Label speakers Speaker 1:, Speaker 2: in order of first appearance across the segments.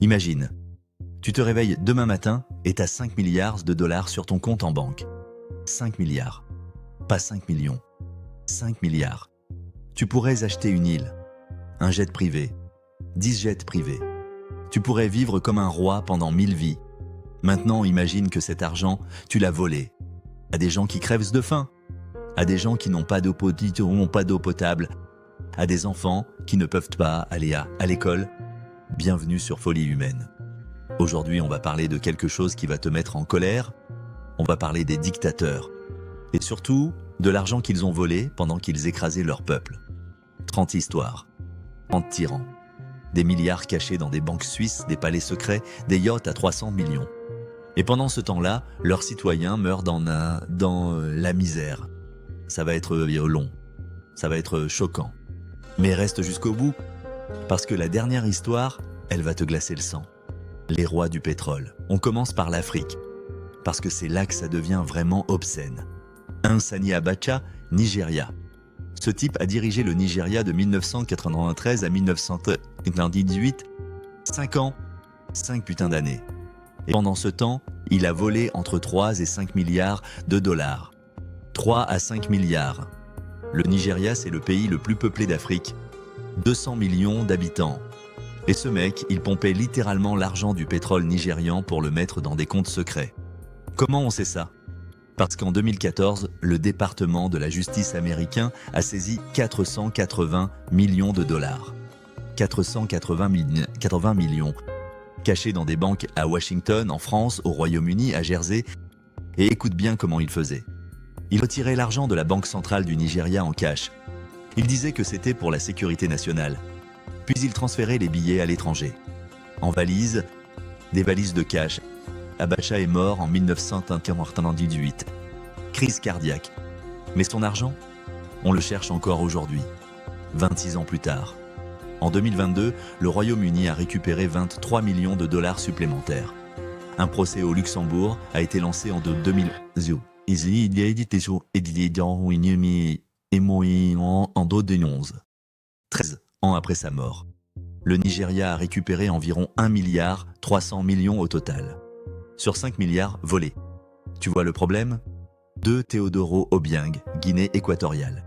Speaker 1: Imagine, tu te réveilles demain matin et t'as 5 milliards de dollars sur ton compte en banque. 5 milliards. Pas 5 millions. 5 milliards. Tu pourrais acheter une île, un jet privé, 10 jets privés. Tu pourrais vivre comme un roi pendant 1000 vies. Maintenant, imagine que cet argent, tu l'as volé à des gens qui crèvent de faim, à des gens qui n'ont pas d'eau potable, à des enfants qui ne peuvent pas aller à l'école. Bienvenue sur Folie Humaine. Aujourd'hui, on va parler de quelque chose qui va te mettre en colère. On va parler des dictateurs. Et surtout, de l'argent qu'ils ont volé pendant qu'ils écrasaient leur peuple. 30 histoires, 30 tyrans. Des milliards cachés dans des banques suisses, des palais secrets, des yachts à 300 millions. Et pendant ce temps-là, leurs citoyens meurent dans la misère. Ça va être long, ça va être choquant. Mais reste jusqu'au bout, parce que la dernière histoire, elle va te glacer le sang. Les rois du pétrole. On commence par l'Afrique, parce que c'est là que ça devient vraiment obscène. Sani Abacha, Nigeria. Ce type a dirigé le Nigeria de 1993 à 1998, 5 ans, 5 putains d'années. Et pendant ce temps, il a volé entre 3 et 5 milliards de dollars. 3 à 5 milliards. Le Nigeria, c'est le pays le plus peuplé d'Afrique. 200 millions d'habitants. Et ce mec, il pompait littéralement l'argent du pétrole nigérian pour le mettre dans des comptes secrets. Comment on sait ça ? Parce qu'en 2014, le département de la justice américain a saisi 480 millions de dollars. 480 millions. Cachés dans des banques à Washington, en France, au Royaume-Uni, à Jersey. Et écoute bien comment il faisait. Il retirait l'argent de la Banque centrale du Nigeria en cash. Il disait que c'était pour la sécurité nationale. Puis il transférait les billets à l'étranger. En valises, des valises de cash. Abacha est mort en 1998. Crise cardiaque. Mais son argent, on le cherche encore aujourd'hui, 26 ans plus tard. En 2022, le Royaume-Uni a récupéré 23 millions de dollars supplémentaires. Un procès au Luxembourg a été lancé en 2011. En 2011, 13 ans après sa mort. Le Nigeria a récupéré environ 1 milliard 300 millions au total. Sur 5 milliards volés. Tu vois le problème ? 2 Teodoro Obiang, Guinée équatoriale.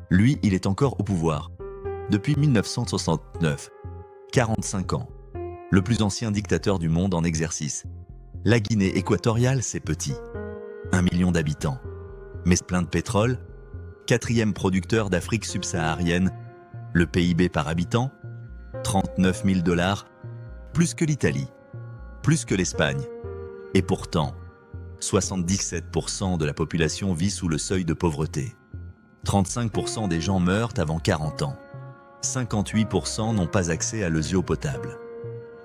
Speaker 1: Lui, il est encore au pouvoir. Depuis 1969. 45 ans. Le plus ancien dictateur du monde en exercice. La Guinée équatoriale, c'est petit. 1 million d'habitants. Mais plein de pétrole. 4e producteur d'Afrique subsaharienne. Le PIB par habitant, 39 000 dollars. Plus que l'Italie. Plus que l'Espagne. Et pourtant, 77% de la population vit sous le seuil de pauvreté. 35% des gens meurent avant 40 ans. 58% n'ont pas accès à l'eau potable.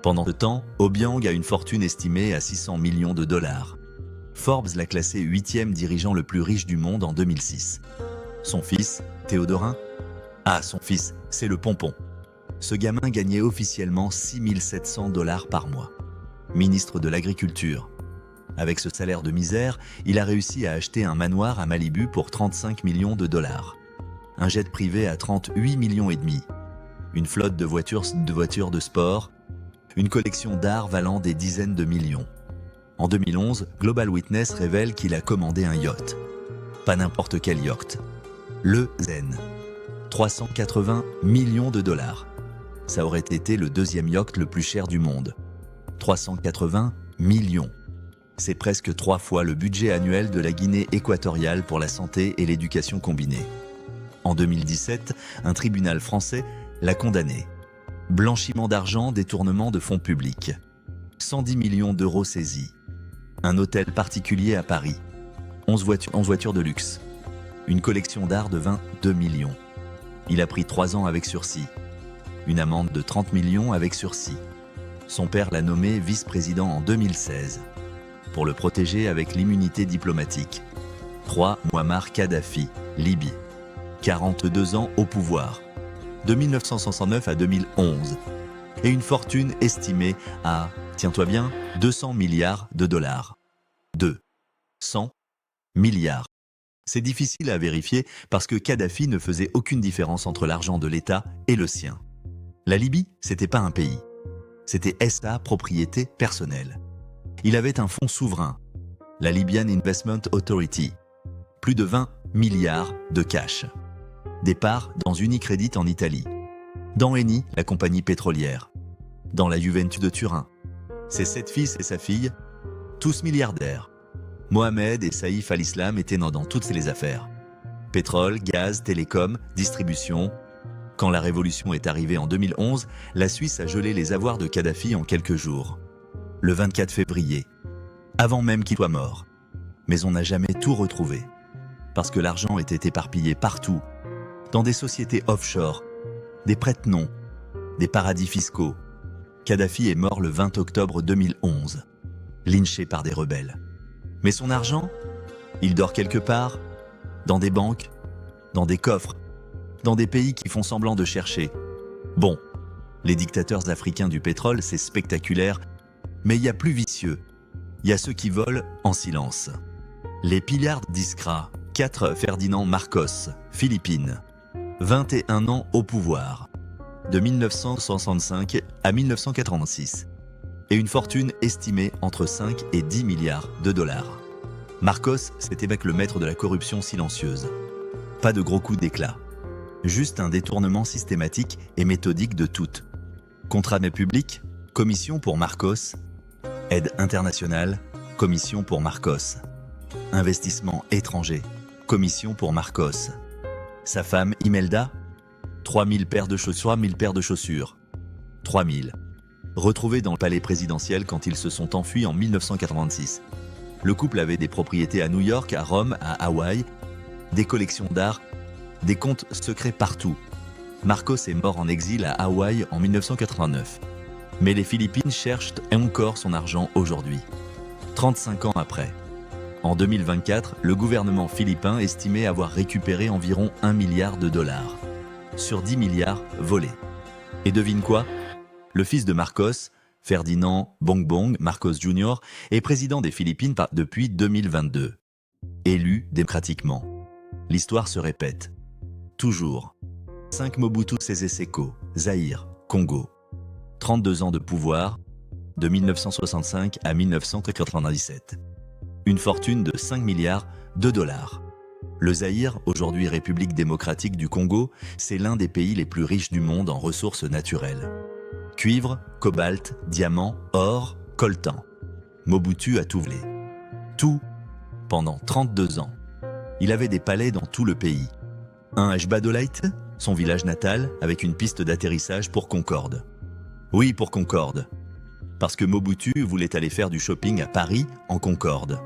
Speaker 1: Pendant ce temps, Obiang a une fortune estimée à 600 millions de dollars. Forbes l'a classé 8e dirigeant le plus riche du monde en 2006. Son fils, Théodorin ? Ah, son fils, c'est le pompon. Ce gamin gagnait officiellement 6 700 dollars par mois. Ministre de l'Agriculture. Avec ce salaire de misère, il a réussi à acheter un manoir à Malibu pour 35 millions de dollars. Un jet privé à 38 millions et demi. Une flotte de voitures de sport. Une collection d'art valant des dizaines de millions. En 2011, Global Witness révèle qu'il a commandé un yacht. Pas n'importe quel yacht. Le Zen. 380 millions de dollars. Ça aurait été le 2e yacht le plus cher du monde. 380 millions. C'est presque 3 fois le budget annuel de la Guinée équatoriale pour la santé et l'éducation combinée. En 2017, un tribunal français l'a condamné. Blanchiment d'argent, détournement de fonds publics. 110 millions d'euros saisis. Un hôtel particulier à Paris. 11 voitures de luxe. Une collection d'art de 22 millions. Il a pris 3 ans avec sursis. Une amende de 30 millions avec sursis. Son père l'a nommé vice-président en 2016. Pour le protéger avec l'immunité diplomatique. 3. Muammar Kadhafi, Libye. 42 ans au pouvoir. De 1969 à 2011. Et une fortune estimée à, tiens-toi bien, 200 milliards de dollars. 200 milliards. C'est difficile à vérifier parce que Kadhafi ne faisait aucune différence entre l'argent de l'État et le sien. La Libye, c'était pas un pays. C'était SA propriété personnelle. Il avait un fonds souverain, la Libyan Investment Authority, plus de 20 milliards de cash. Des parts dans Unicredit en Italie, dans Eni, la compagnie pétrolière, dans la Juventus de Turin. Ses 7 fils et sa fille, tous milliardaires. Mohamed et Saïf al-Islam étaient dans toutes les affaires. Pétrole, gaz, télécom, distribution. Quand la révolution est arrivée en 2011, la Suisse a gelé les avoirs de Kadhafi en quelques jours. Le 24 février, avant même qu'il soit mort. Mais on n'a jamais tout retrouvé. Parce que l'argent était éparpillé partout, dans des sociétés offshore, des prête-noms, des paradis fiscaux. Kadhafi est mort le 20 octobre 2011, lynché par des rebelles. Mais son argent, il dort quelque part, dans des banques, dans des coffres, dans des pays qui font semblant de chercher. Bon, les dictateurs africains du pétrole, c'est spectaculaire, mais il y a plus vicieux. Il y a ceux qui volent en silence. Les pillards d'Iskra, 4 Ferdinand Marcos, Philippines, 21 ans au pouvoir, de 1965 à 1986, et une fortune estimée entre 5 et 10 milliards de dollars. Marcos, c'était avec le maître de la corruption silencieuse. Pas de gros coups d'éclat. Juste un détournement systématique et méthodique de toutes. Contrat public, commission pour Marcos. Aide internationale, commission pour Marcos. Investissement étranger, commission pour Marcos. Sa femme Imelda, 3000 paires de chaussures, 3000 paires de chaussures. 3000. Retrouvés dans le palais présidentiel quand ils se sont enfuis en 1986. Le couple avait des propriétés à New York, à Rome, à Hawaï, des collections d'art, des comptes secrets partout. Marcos est mort en exil à Hawaï en 1989. Mais les Philippines cherchent encore son argent aujourd'hui. 35 ans après. En 2024, le gouvernement philippin estimait avoir récupéré environ 1 milliard de dollars. Sur 10 milliards volés. Et devine quoi? Le fils de Marcos, Ferdinand Bongbong Marcos Jr., est président des Philippines depuis 2022. Élu démocratiquement. L'histoire se répète. Toujours. 5 Mobutu Sese Seko, Zaïre, Congo. 32 ans de pouvoir, de 1965 à 1997. Une fortune de 5 milliards de dollars. Le Zaïre, aujourd'hui République démocratique du Congo, c'est l'un des pays les plus riches du monde en ressources naturelles. Cuivre, cobalt, diamant, or, coltan. Mobutu a tout volé. Tout, pendant 32 ans. Il avait des palais dans tout le pays. Un à Jbadolite, son village natal, avec une piste d'atterrissage pour Concorde. Oui, pour Concorde. Parce que Mobutu voulait aller faire du shopping à Paris, en Concorde.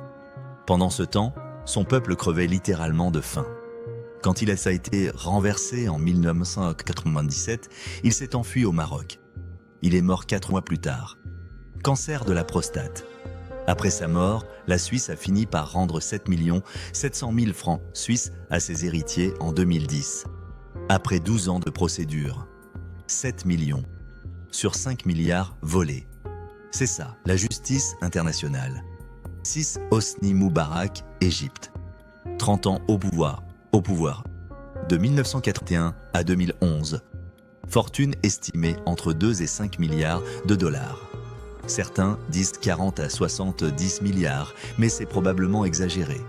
Speaker 1: Pendant ce temps, son peuple crevait littéralement de faim. Quand il a été renversé en 1997, il s'est enfui au Maroc. Il est mort 4 mois plus tard. Cancer de la prostate. Après sa mort, la Suisse a fini par rendre 7 700 000 francs suisses à ses héritiers en 2010. Après 12 ans de procédure. 7 millions. Sur 5 milliards volés. C'est ça, la justice internationale. 6 Hosni Moubarak, Égypte. 30 ans au pouvoir. De 1981 à 2011. Fortune estimée entre 2 et 5 milliards de dollars. Certains disent 40 à 70 milliards, mais c'est probablement exagéré.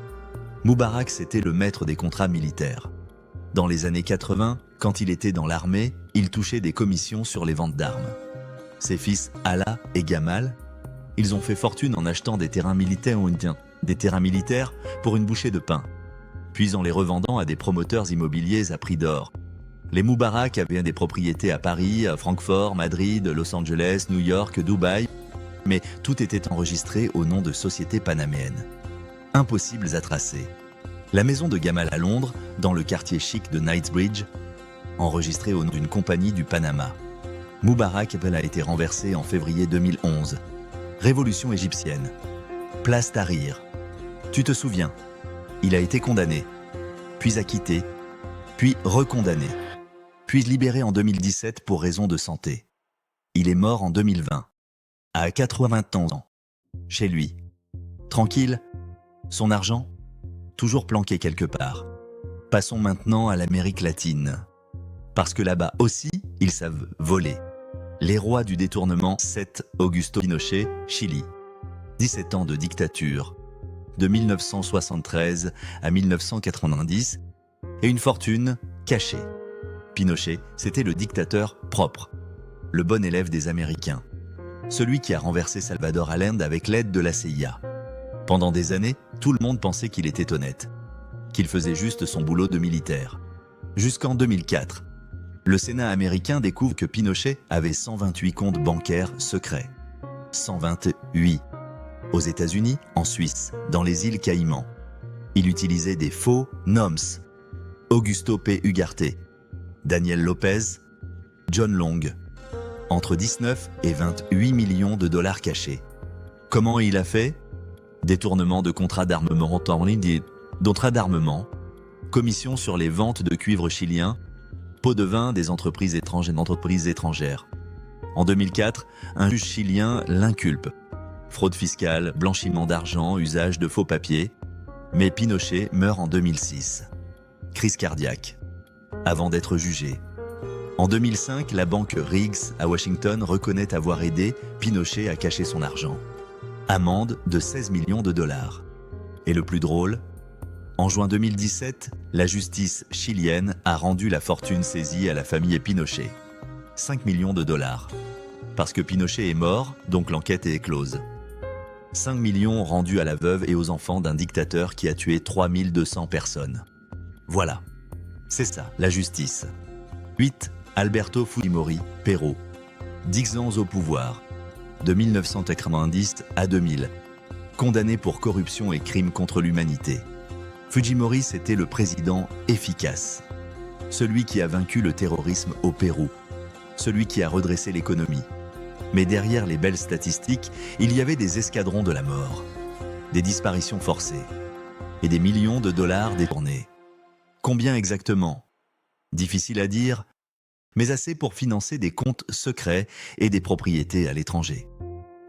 Speaker 1: Moubarak, c'était le maître des contrats militaires. Dans les années 80, quand il était dans l'armée, il touchait des commissions sur les ventes d'armes. Ses fils Alaa et Gamal, ils ont fait fortune en achetant des terrains militaires pour une bouchée de pain, puis en les revendant à des promoteurs immobiliers à prix d'or. Les Moubarak avaient des propriétés à Paris, à Francfort, Madrid, Los Angeles, New York, Dubaï, mais tout était enregistré au nom de sociétés panaméennes. Impossibles à tracer. La maison de Gamal à Londres, dans le quartier chic de Knightsbridge, enregistrée au nom d'une compagnie du Panama. Moubarak a été renversé en février 2011. Révolution égyptienne. Place Tahrir. Tu te souviens, il a été condamné, puis acquitté, puis recondamné, puis libéré en 2017 pour raison de santé. Il est mort en 2020, à 80 ans, chez lui. Tranquille, son argent, toujours planqué quelque part. Passons maintenant à l'Amérique latine. Parce que là-bas aussi, ils savent voler. Les rois du détournement 7. Augusto Pinochet, Chili. 17 ans de dictature, de 1973 à 1990, et une fortune cachée. Pinochet, c'était le dictateur propre, le bon élève des Américains, celui qui a renversé Salvador Allende avec l'aide de la CIA. Pendant des années, tout le monde pensait qu'il était honnête, qu'il faisait juste son boulot de militaire. Jusqu'en 2004, le Sénat américain découvre que Pinochet avait 128 comptes bancaires secrets. 128. Aux États-Unis, en Suisse, dans les îles Caïmans. Il utilisait des faux noms. Augusto P. Ugarte, Daniel Lopez, John Long. Entre 19 et 28 millions de dollars cachés. Comment il a fait? Détournement de contrats d'armement en ligne, d'entrée d'armement, commission sur les ventes de cuivre chilien, pots de vin des entreprises étrangères. En 2004, un juge chilien l'inculpe. Fraude fiscale, blanchiment d'argent, usage de faux papiers. Mais Pinochet meurt en 2006. Crise cardiaque. Avant d'être jugé. En 2005, la banque Riggs à Washington reconnaît avoir aidé Pinochet à cacher son argent. Amende de 16 millions de dollars. Et le plus drôle, en juin 2017, la justice chilienne a rendu la fortune saisie à la famille Pinochet. 5 millions de dollars. Parce que Pinochet est mort, donc l'enquête est close. 5 millions rendus à la veuve et aux enfants d'un dictateur qui a tué 3200 personnes. Voilà. C'est ça, la justice. 8. Alberto Fujimori, Pérou. 10 ans au pouvoir. De 1990 à 2000. Condamné pour corruption et crimes contre l'humanité. Fujimori, c'était le président efficace. Celui qui a vaincu le terrorisme au Pérou. Celui qui a redressé l'économie. Mais derrière les belles statistiques, il y avait des escadrons de la mort. Des disparitions forcées. Et des millions de dollars détournés. Combien exactement? Difficile à dire, mais assez pour financer des comptes secrets et des propriétés à l'étranger.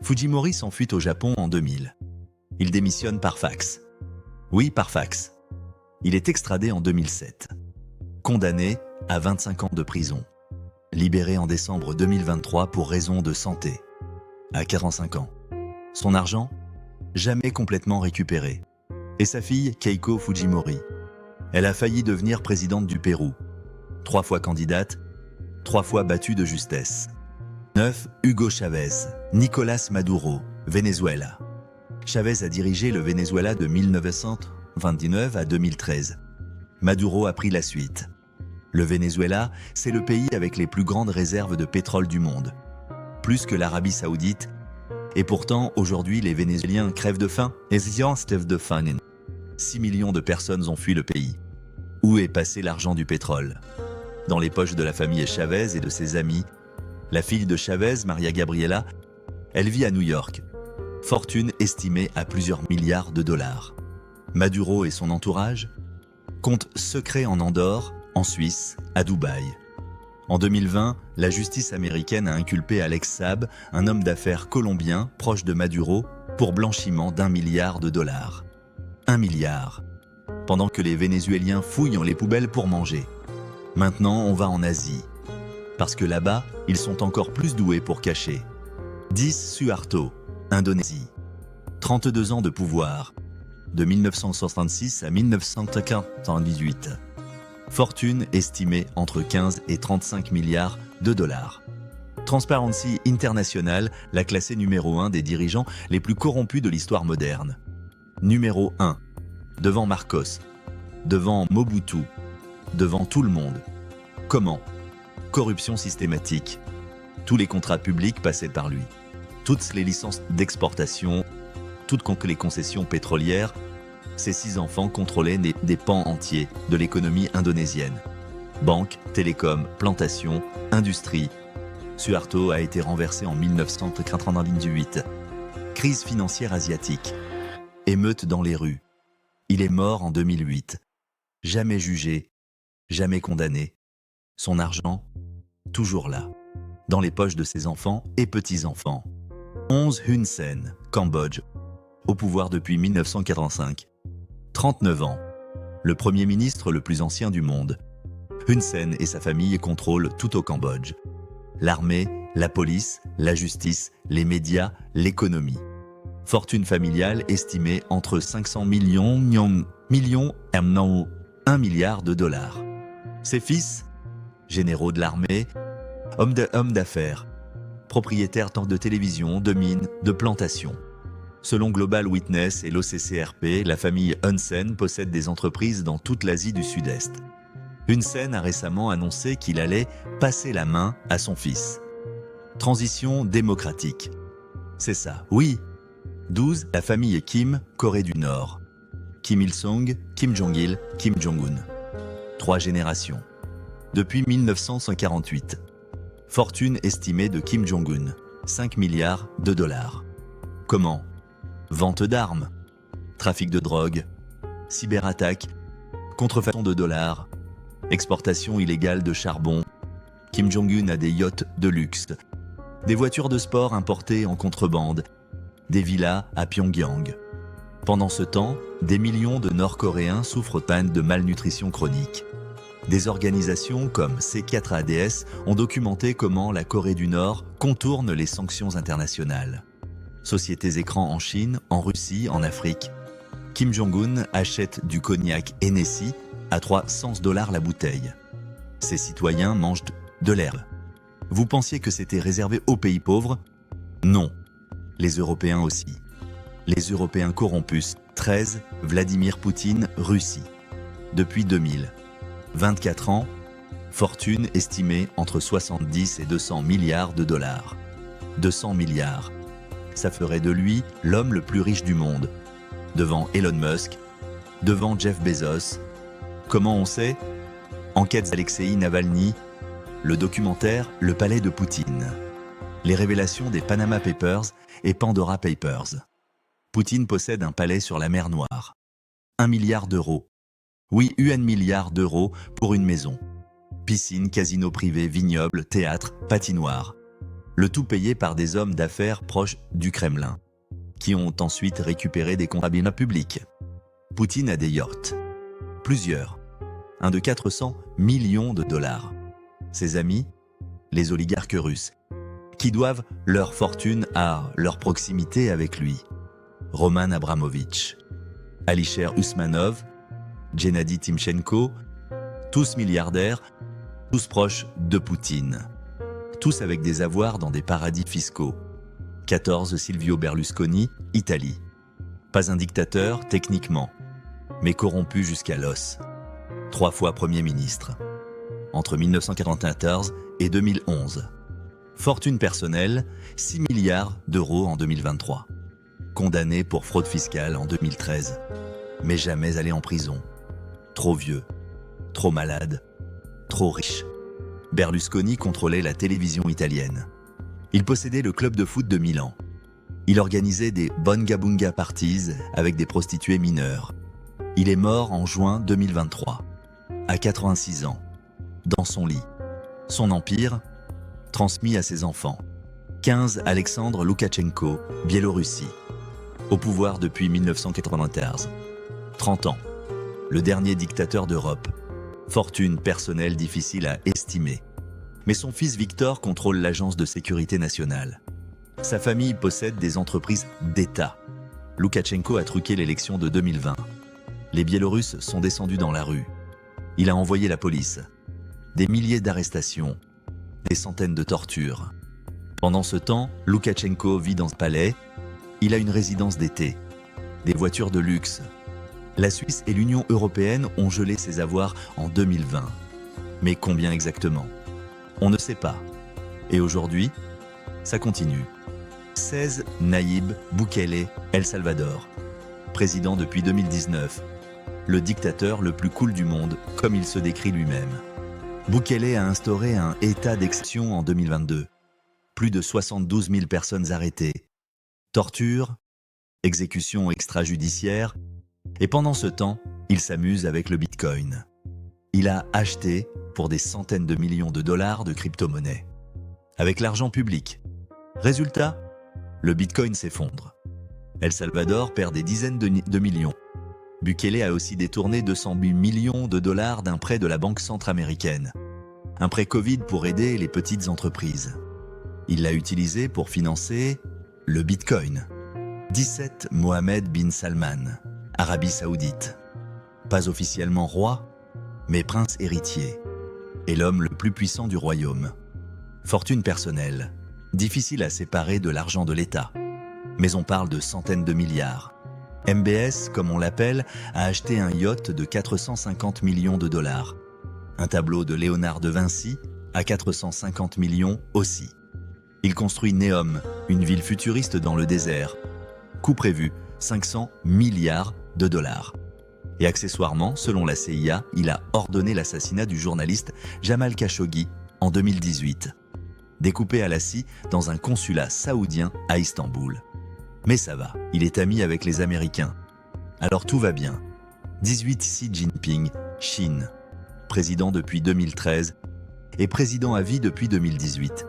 Speaker 1: Fujimori s'enfuit au Japon en 2000. Il démissionne par fax. Oui, par fax. Il est extradé en 2007. Condamné à 25 ans de prison. Libéré en décembre 2023 pour raison de santé. À 45 ans. Son argent? Jamais complètement récupéré. Et sa fille, Keiko Fujimori. Elle a failli devenir présidente du Pérou. 3 fois candidate, 3 fois battue de justesse. 9. Hugo Chavez, Nicolas Maduro, Venezuela. Chavez a dirigé le Venezuela de 1929 à 2013. Maduro a pris la suite. Le Venezuela, c'est le pays avec les plus grandes réserves de pétrole du monde. Plus que l'Arabie Saoudite. Et pourtant, aujourd'hui, les Vénézuéliens crèvent de faim. 6 millions de personnes ont fui le pays. Où est passé l'argent du pétrole? Dans les poches de la famille Chavez et de ses amis. La fille de Chavez, Maria Gabriela, elle vit à New York. Fortune estimée à plusieurs milliards de dollars. Maduro et son entourage? Compte secret en Andorre, en Suisse, à Dubaï. En 2020, la justice américaine a inculpé Alex Saab, un homme d'affaires colombien proche de Maduro, pour blanchiment d'1 milliard de dollars. 1 milliard. Pendant que les Vénézuéliens fouillent les poubelles pour manger. Maintenant, on va en Asie. Parce que là-bas, ils sont encore plus doués pour cacher. 10. Suharto, Indonésie. 32 ans de pouvoir. De 1966 à 1998. Fortune estimée entre 15 et 35 milliards de dollars. Transparency International l'a classé numéro 1 des dirigeants les plus corrompus de l'histoire moderne. Numéro 1. Devant Marcos. Devant Mobutu. Devant tout le monde. Comment? Corruption systématique. Tous les contrats publics passaient par lui. Toutes les licences d'exportation, toutes les concessions pétrolières, ses 6 enfants contrôlaient des pans entiers de l'économie indonésienne. Banque, télécom, plantation, industrie. Suharto a été renversé en 1998. Crise financière asiatique. Émeute dans les rues. Il est mort en 2008. Jamais jugé, jamais condamné. Son argent, toujours là, dans les poches de ses enfants et petits-enfants. 11. Hun Sen, Cambodge, au pouvoir depuis 1985. 39 ans, le premier ministre le plus ancien du monde. Hun Sen et sa famille contrôlent tout au Cambodge. L'armée la police, la justice, les médias, l'économie. Fortune familiale estimée entre 500 millions et 1 milliard de dollars. Ses fils, généraux de l'armée, hommes d'affaires, propriétaires tant de télévision, de mines, de plantations. Selon Global Witness et l'OCCRP, la famille Hun Sen possède des entreprises dans toute l'Asie du Sud-Est. Hun Sen a récemment annoncé qu'il allait passer la main à son fils. Transition démocratique. C'est ça, oui. 12. La famille Kim, Corée du Nord. Kim Il-sung, Kim Jong-il, Kim Jong-un. 3 générations. Depuis 1948. Fortune estimée de Kim Jong-un, 5 milliards de dollars. Comment? Vente d'armes, trafic de drogue, cyberattaque, contrefaçon de dollars, exportation illégale de charbon. Kim Jong-un a des yachts de luxe, des voitures de sport importées en contrebande, des villas à Pyongyang. Pendant ce temps, des millions de Nord-Coréens souffrent de malnutrition chronique. Des organisations comme C4ADS ont documenté comment la Corée du Nord contourne les sanctions internationales. Sociétés écrans en Chine, en Russie, en Afrique. Kim Jong-un achète du cognac Hennessy à 300 $ la bouteille. Ses citoyens mangent de l'herbe. Vous pensiez que c'était réservé aux pays pauvres? Non. Les Européens aussi. Les Européens corrompus. 13. Vladimir Poutine, Russie. Depuis 2000. 24 ans. Fortune estimée entre 70 et 200 milliards de dollars. 200 milliards. Ça ferait de lui l'homme le plus riche du monde. Devant Elon Musk, devant Jeff Bezos. Comment on sait? Enquête d'Alexei Navalny, le documentaire Le Palais de Poutine. Les révélations des Panama Papers et Pandora Papers. Poutine possède un palais sur la mer Noire. 1 milliard d'euros. Oui, 1 milliard d'euros pour une maison. Piscine, casino privé, vignoble, théâtre, patinoire. Le tout payé par des hommes d'affaires proches du Kremlin, qui ont ensuite récupéré des contrats publics. Poutine a des yachts. Plusieurs. Un de 400 millions de dollars. Ses amis, les oligarques russes, qui doivent leur fortune à leur proximité avec lui. Roman Abramovitch, Alisher Usmanov, Gennady Timchenko, tous milliardaires, tous proches de Poutine. Tous avec des avoirs dans des paradis fiscaux. 14. Silvio Berlusconi, Italie. Pas un dictateur, techniquement, mais corrompu jusqu'à l'os. 3 fois Premier ministre. Entre 1994 et 2011. Fortune personnelle, 6 milliards d'euros en 2023. Condamné pour fraude fiscale en 2013. Mais jamais allé en prison. Trop vieux, trop malade, trop riche. Berlusconi contrôlait la télévision italienne. Il possédait le club de foot de Milan. Il organisait des Bongabunga parties avec des prostituées mineures. Il est mort en juin 2023, à 86 ans, dans son lit. Son empire, transmis à ses enfants. 15. Alexandre Loukachenko, Biélorussie. Au pouvoir depuis 1994. 30 ans. Le dernier dictateur d'Europe. Fortune personnelle difficile à estimer. Mais son fils Victor contrôle l'agence de sécurité nationale. Sa famille possède des entreprises d'État. Loukachenko a truqué l'élection de 2020. Les Biélorusses sont descendus dans la rue. Il a envoyé la police. Des milliers d'arrestations. Des centaines de tortures. Pendant ce temps, Loukachenko vit dans ce palais. Il a une résidence d'été. Des voitures de luxe. La Suisse et l'Union européenne ont gelé ses avoirs en 2020. Mais combien exactement? On ne sait pas. Et aujourd'hui, ça continue. 16. Nayib Bukele, El Salvador. Président depuis 2019. Le dictateur le plus cool du monde, comme il se décrit lui-même. Bukele a instauré un état d'exception en 2022. Plus de 72 000 personnes arrêtées. Torture, exécution extrajudiciaire. Et pendant ce temps, il s'amuse avec le Bitcoin. Il a acheté pour des centaines de millions de dollars de crypto-monnaies. Avec l'argent public. Résultat, le Bitcoin s'effondre. El Salvador perd des dizaines de millions. Bukele a aussi détourné 208 millions de dollars d'un prêt de la Banque centra-américaine. Un prêt Covid pour aider les petites entreprises. Il l'a utilisé pour financer le Bitcoin. 17 Mohammed bin Salman, Arabie Saoudite. Pas officiellement roi, mais prince héritier. Et l'homme le plus puissant du royaume. Fortune personnelle, difficile à séparer de l'argent de l'État. Mais on parle de centaines de milliards. MBS, comme on l'appelle, a acheté un yacht de 450 millions de dollars. Un tableau de Léonard de Vinci à 450 millions aussi. Il construit Neom, une ville futuriste dans le désert. Coût prévu, 500 milliards de dollars. Et accessoirement, selon la CIA, il a ordonné l'assassinat du journaliste Jamal Khashoggi en 2018. Découpé à la scie dans un consulat saoudien à Istanbul. Mais ça va, il est ami avec les Américains. Alors tout va bien. 18 Xi Jinping, Chine. Président depuis 2013 et président à vie depuis 2018.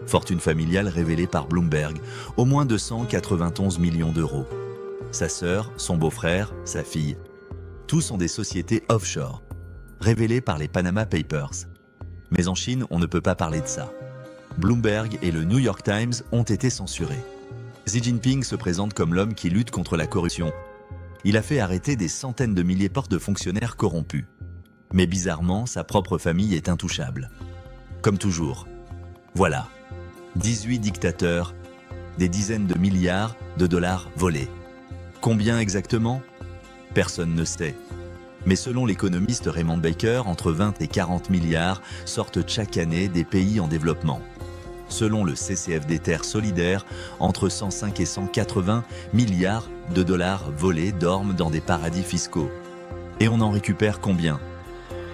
Speaker 1: Fortune familiale révélée par Bloomberg, au moins 291 millions d'euros. Sa sœur, son beau-frère, sa fille. Tous sont des sociétés offshore, révélées par les Panama Papers. Mais en Chine, on ne peut pas parler de ça. Bloomberg et le New York Times ont été censurés. Xi Jinping se présente comme l'homme qui lutte contre la corruption. Il a fait arrêter des centaines de milliers de fonctionnaires corrompus. Mais bizarrement, sa propre famille est intouchable. Comme toujours. Voilà. 18 dictateurs, des dizaines de milliards de dollars volés. Combien exactement ? Personne ne sait. Mais selon l'économiste Raymond Baker, entre 20 et 40 milliards sortent chaque année des pays en développement. Selon le CCFD Terre Solidaire, entre 105 et 180 milliards de dollars volés dorment dans des paradis fiscaux. Et on en récupère combien ?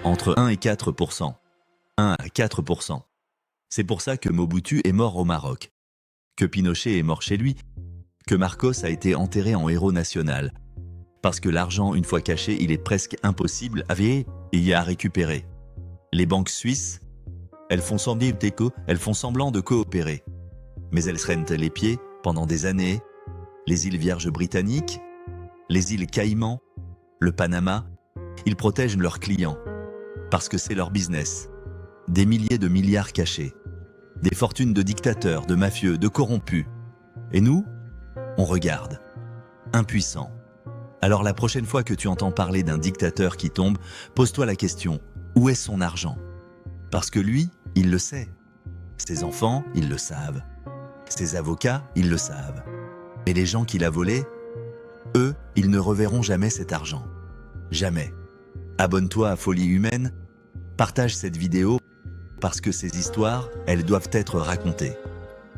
Speaker 1: Entre 1 et 4%. 1 à 4%. C'est pour ça que Mobutu est mort au Maroc, que Pinochet est mort chez lui, que Marcos a été enterré en héros national. Parce que l'argent, une fois caché, il est presque impossible à récupérer. Les banques suisses, elles font semblant de coopérer. Mais elles se règnent les pieds pendant des années. Les îles Vierges britanniques, les îles Caïmans, le Panama, ils protègent leurs clients. Parce que c'est leur business. Des milliers de milliards cachés. Des fortunes de dictateurs, de mafieux, de corrompus. Et nous, on regarde. Impuissants. Alors la prochaine fois que tu entends parler d'un dictateur qui tombe, pose-toi la question, où est son argent ? Parce que lui, il le sait. Ses enfants, ils le savent. Ses avocats, ils le savent. Mais les gens qu'il a volés, eux, ils ne reverront jamais cet argent. Jamais. Abonne-toi à Folie Humaine, partage cette vidéo, parce que ces histoires, elles doivent être racontées.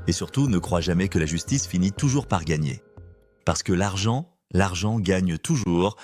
Speaker 1: Et surtout, ne crois jamais que la justice finit toujours par gagner. Parce que l'argent gagne toujours.